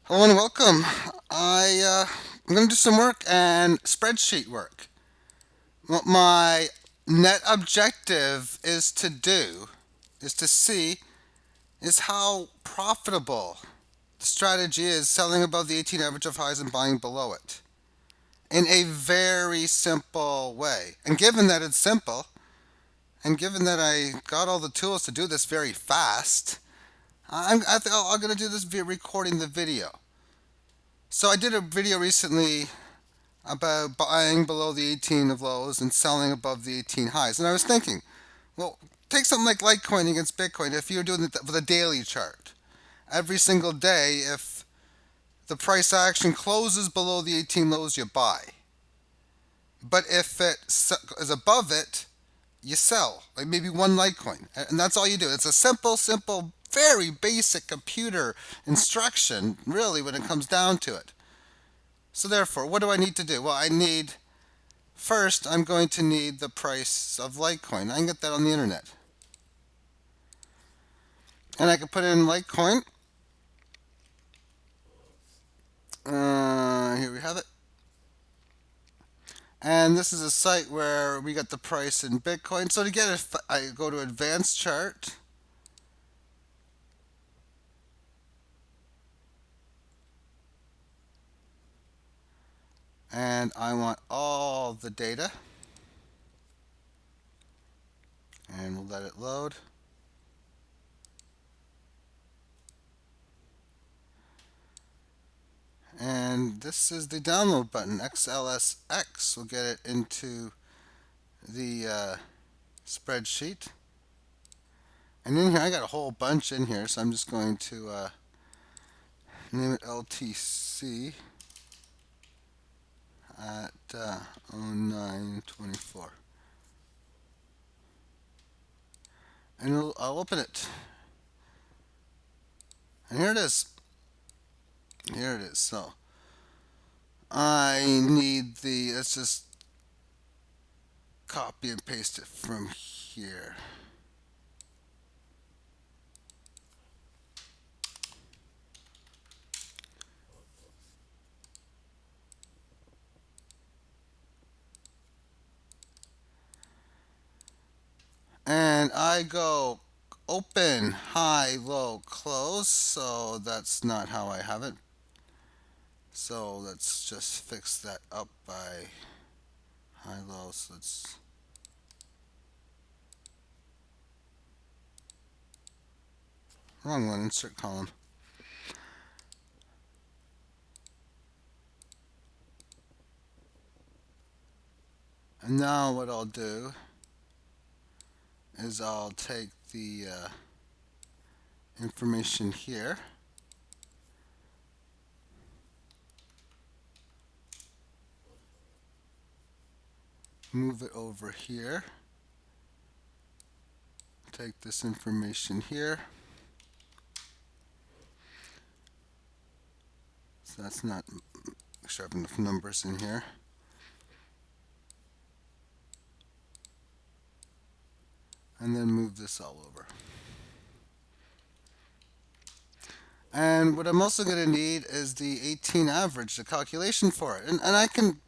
Hello and welcome. I'm going to do some work and spreadsheet work. What my net objective is to see is how profitable the strategy is selling above the 18 average of highs and buying below it in a very simple way. And given that it's simple, and given that I got all the tools to do this very fast, I'm going to do this via recording the video. So I did a video recently about buying below the 18 of lows and selling above the 18 highs. And I was thinking, well, take something like LITECOIN against Bitcoin. If you're doing it with a daily chart, every single day, if the price action closes below the 18 lows, you buy. But if it is above it, you sell. Like maybe one LITECOIN. And that's all you do. It's a simple, very basic computer instruction, really, when it comes down to it. So therefore, what do I need to do? Well, I'm going to need the price of Litecoin. I can get that on the internet. And I can put in Litecoin. Here we have it. And this is a site where we got the price in Bitcoin. So to get it, I go to Advanced Chart. And I want all the data. And we'll let it load. And this is the download button, XLSX. We'll get it into the spreadsheet. And in here, I got a whole bunch in here, so I'm just going to name it LTC at 0924. And I'll open it. And here it is. Here it is. So I need let's just copy and paste it from here. And I go open, high, low, close. So that's not how I have it. So let's just fix that up by high, low. So let's wrong one, insert column. And now what I'll do is I'll take the information here, move it over here, take this information here. So that's not sharp enough numbers in here. And then move this all over. And what I'm also going to need is the 18 average, the calculation for it. And I can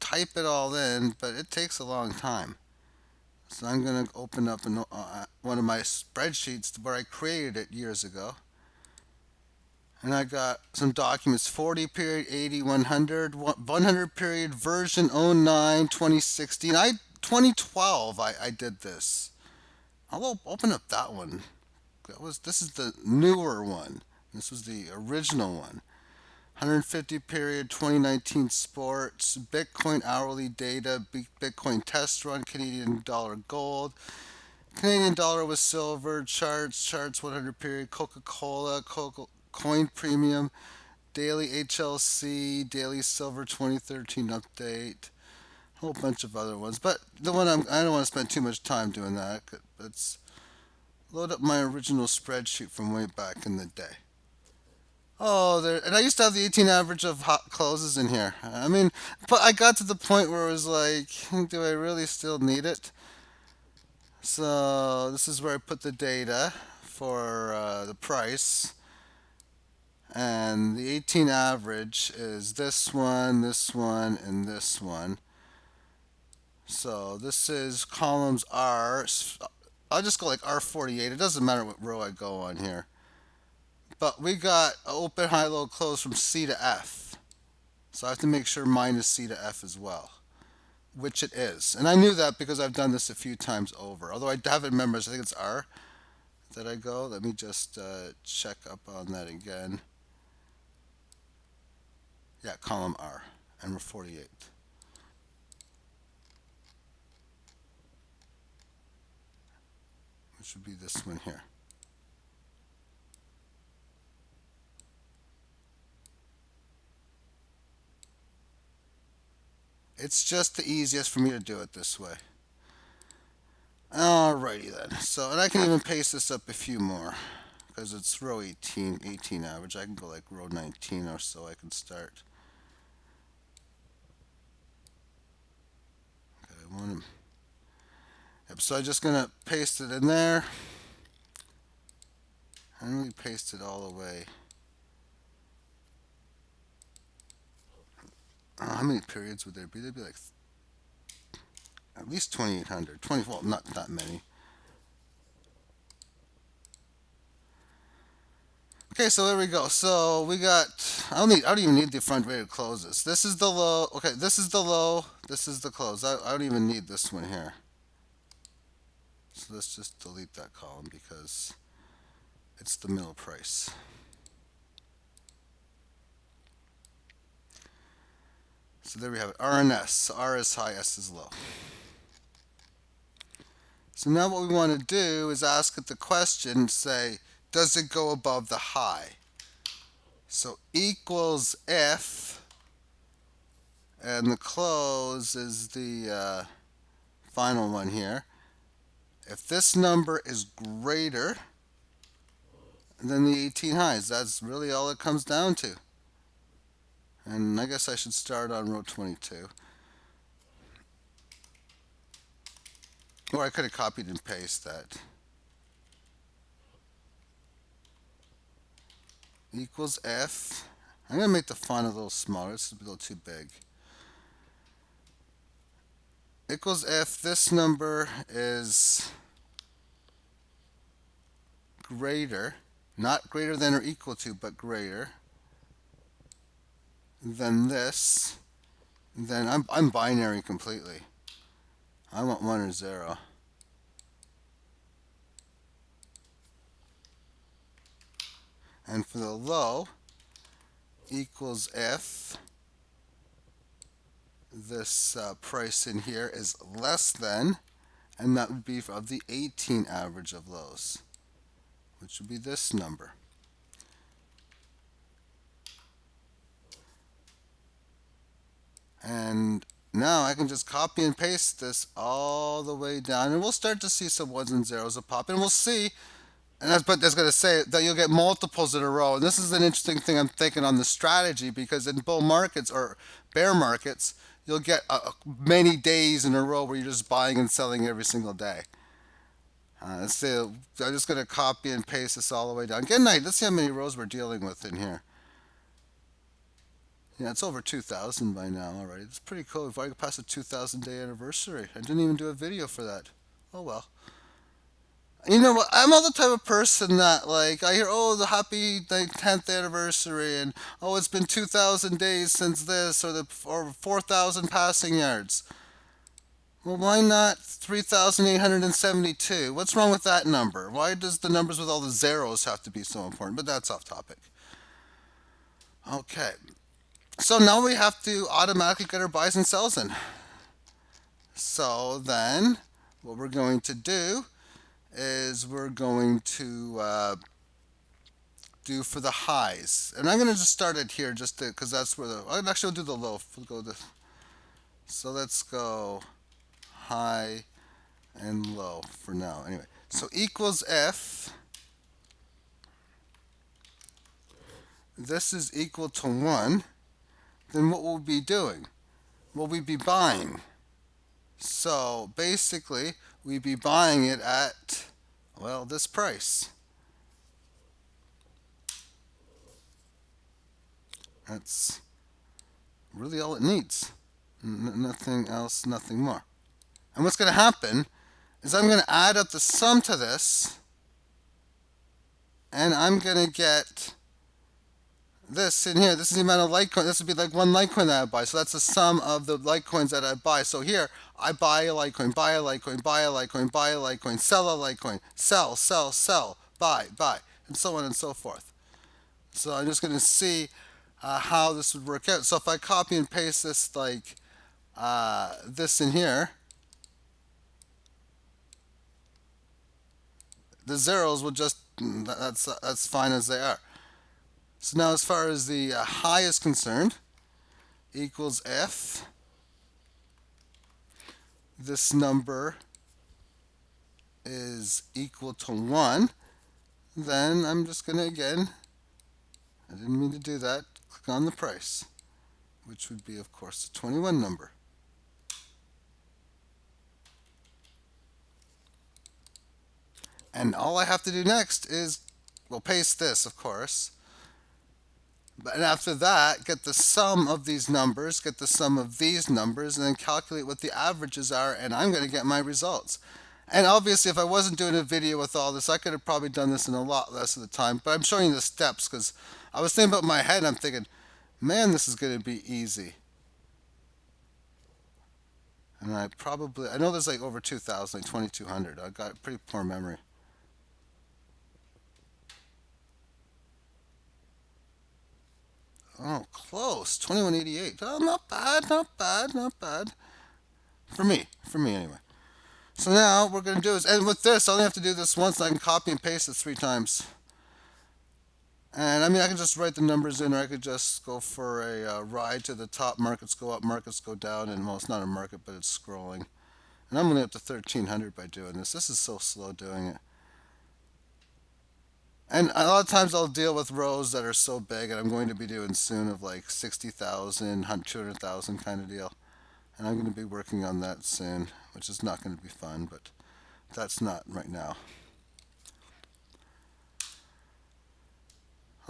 type it all in, but it takes a long time. So I'm going to open up one of my spreadsheets where I created it years ago. And I got some documents, 40 period, 80, 100, 100 period, version 09, 2016. 2012 I did this. I'll open up that one. This is the newer one. This was the original one. 150 period 2019 sports, Bitcoin hourly data, Bitcoin test run, Canadian dollar gold, Canadian dollar with silver, charts 100 period, Coca-Cola, coin premium, daily HLC, daily silver 2013 update, a whole bunch of other ones. But the one I don't want to spend too much time doing that. Let's load up my original spreadsheet from way back in the day. Oh, there, and I used to have the 18 average of hot closes in here. I mean, but I got to the point where it was like, do I really still need it? So this is where I put the data for the price. And the 18 average is this one, and this one. So this is columns R. I'll just go like R48. It doesn't matter what row I go on here. But we got open, high, low, close from C to F. So I have to make sure mine is C to F as well, which it is. And I knew that because I've done this a few times over. Although I haven't memorized, I think it's R that I go. Let me just check up on that again. Yeah, column R, and we're 48. Which would be this one here. It's just the easiest for me to do it this way. Alrighty then. So, and I can even paste this up a few more because it's row 18 average. I can go like row 19 or so. I can start. Okay, I want to. Yep, so I'm just gonna paste it in there. And really paste it all the way. How many periods would there be? There'd be like at least 2,800. 20, well, not that many. Okay, so there we go. So we got, I don't even need the front rated closes. This is the low. Okay, this is the low. This is the close. I don't even need this one here. So let's just delete that column because it's the middle price. So there we have it, R and S. So R is high, S is low. So now what we want to do is ask it the question, say, does it go above the high? So equals if, and the close is the final one here. If this number is greater than the 18 highs, that's really all it comes down to. And I guess I should start on row 22. Or I could have copied and pasted that. Equals F. I'm going to make the font a little smaller. This is a little too big. Equals F. This number is greater, not greater than or equal to, but greater than this. Then I'm binary completely. I want 1 or 0. And for the low, equals if this price in here is less than, and that would be of the 18 average of lows, which would be this number. And now I can just copy and paste this all the way down, and we'll start to see some 1s and 0s pop, and we'll see. And that's going to say that you'll get multiples in a row. And this is an interesting thing I'm thinking on the strategy, because in bull markets or bear markets, you'll get many days in a row where you're just buying and selling every single day. So I'm just going to copy and paste this all the way down. Good night. Let's see how many rows we're dealing with in here. Yeah, it's over 2,000 by now already. It's pretty cool. We've already passed a 2,000 day anniversary. I didn't even do a video for that. Oh well. You know what? I'm all the type of person that, like, I hear, oh, the happy like 10th anniversary, and oh, it's been 2,000 days since this, or 4,000 passing yards. Well, why not 3,872? What's wrong with that number? Why does the numbers with all the zeros have to be so important? But that's off topic. Okay. So now we have to automatically get our buys and sells in. So then, what we're going to do is we're going to do for the highs, and I'm going to just start it here just because that's where I'll actually do the low. We'll go so let's go high and low for now. Anyway, so equals F. This is equal to 1. Then what will we be doing? Will we be buying? So basically, we'd be buying it at, well, this price. That's really all it needs. Nothing else, nothing more. And what's going to happen is I'm going to add up the sum to this, and I'm going to get this in here. This is the amount of Litecoin. This would be like one Litecoin that I buy. So that's the sum of the Litecoins that I buy. So here, I buy a Litecoin, buy a Litecoin, buy a Litecoin, buy a Litecoin, sell a Litecoin, sell, sell, sell, buy, buy, and so on and so forth. So I'm just going to see how this would work out. So if I copy and paste this like this in here, the zeros will just, that's fine as they are. So now as far as the high is concerned, equals if this number is equal to 1, then I'm just going to, again, I didn't mean to do that, click on the price, which would be, of course, the 21 number. And all I have to do next is, well, paste this, of course. And after that, get the sum of these numbers, get the sum of these numbers, and then calculate what the averages are, and I'm going to get my results. And obviously, if I wasn't doing a video with all this, I could have probably done this in a lot less of the time. But I'm showing you the steps because I was thinking about my head, and I'm thinking, man, this is going to be easy. And I know there's like over 2,000, like 2,200. I've got pretty poor memory. Oh, close. 2188. Oh, not bad, not bad, not bad. For me anyway. So now what we're going to do is, and with this, I only have to do this once, and I can copy and paste it 3 times. And I mean, I can just write the numbers in, or I could just go for a ride to the top. Markets go up, markets go down, and well, it's not a market, but it's scrolling. And I'm only up to 1,300 by doing this. This is so slow doing it. And a lot of times I'll deal with rows that are so big, and I'm going to be doing soon of like 60,000, 200,000 kind of deal. And I'm going to be working on that soon, which is not going to be fun, but that's not right now.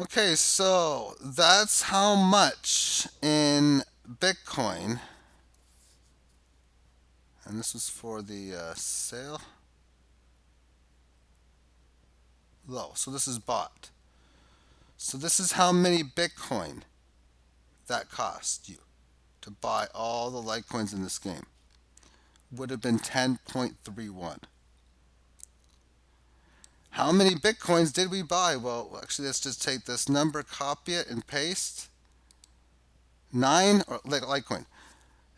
Okay, so that's how much in Bitcoin, and this was for the sale. Low. So this is bought. So this is how many Bitcoin that cost you to buy all the Litecoins in this game. Would have been 10.31. How many Bitcoins did we buy? Well, actually, let's just take this number, copy it, and paste. 9, or Litecoin.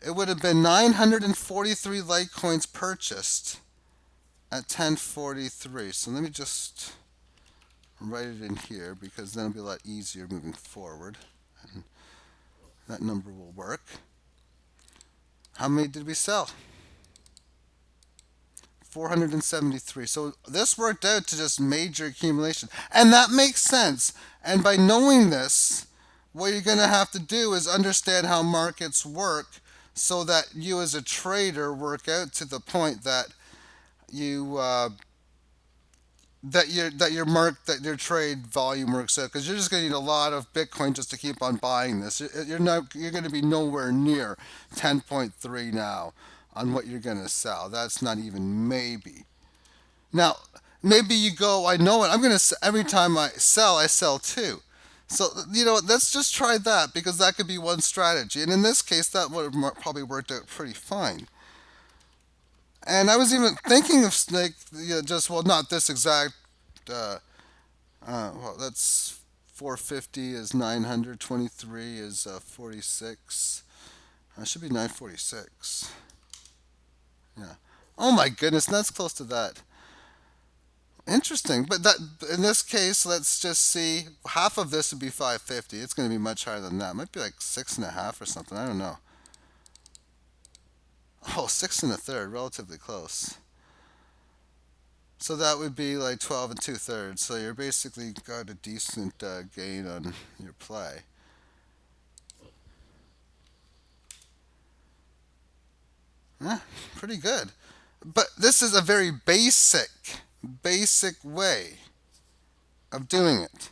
It would have been 943 Litecoins purchased at 1043. So let me just write it in here because then it'll be a lot easier moving forward. And that number will work. How many did we sell? 473. So this worked out to just major accumulation. And that makes sense. And by knowing this, what you're going to have to do is understand how markets work so that you as a trader work out to the point that you that your trade volume works out, because you're just going to need a lot of Bitcoin just to keep on buying this. You're going to be nowhere near 10.3 now on what you're going to sell. That's not even maybe. Now, maybe you go, I know it. I'm going to, every time I sell 2. So, let's just try that, because that could be one strategy. And in this case, that would have probably worked out pretty fine. And I was even thinking of not this exact, well, that's 450 is 923 is 46. It should be 946. Yeah. Oh my goodness, that's close to that. Interesting, but that in this case, let's just see. Half of this would be 550. It's going to be much higher than that. It might be like 6.5 or something. I don't know. Oh, 6 1/3, relatively close. So that would be like 12 2/3. So you're basically got a decent gain on your play. Yeah, pretty good. But this is a very basic way of doing it.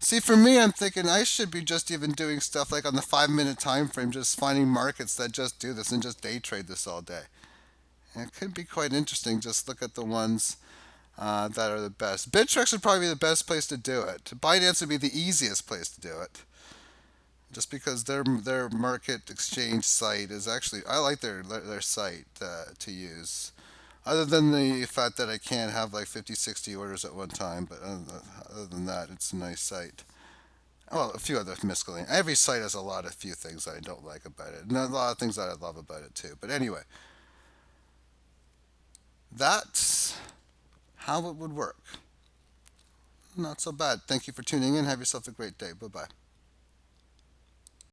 See, for me, I'm thinking I should be just even doing stuff like on the 5 minute time frame, just finding markets that just do this and just day trade this all day. And it could be quite interesting. Just look at the ones that are the best. Bittrex would probably be the best place to do it. Binance would be the easiest place to do it, just because their market exchange site is actually, I like their site to use. Other than the fact that I can't have like 50, 60 orders at one time, but other than that, it's a nice site. Well, a few other miscellaneous. Every site has a lot of few things that I don't like about it, and a lot of things that I love about it too. But anyway, that's how it would work. Not so bad. Thank you for tuning in. Have yourself a great day. Bye bye.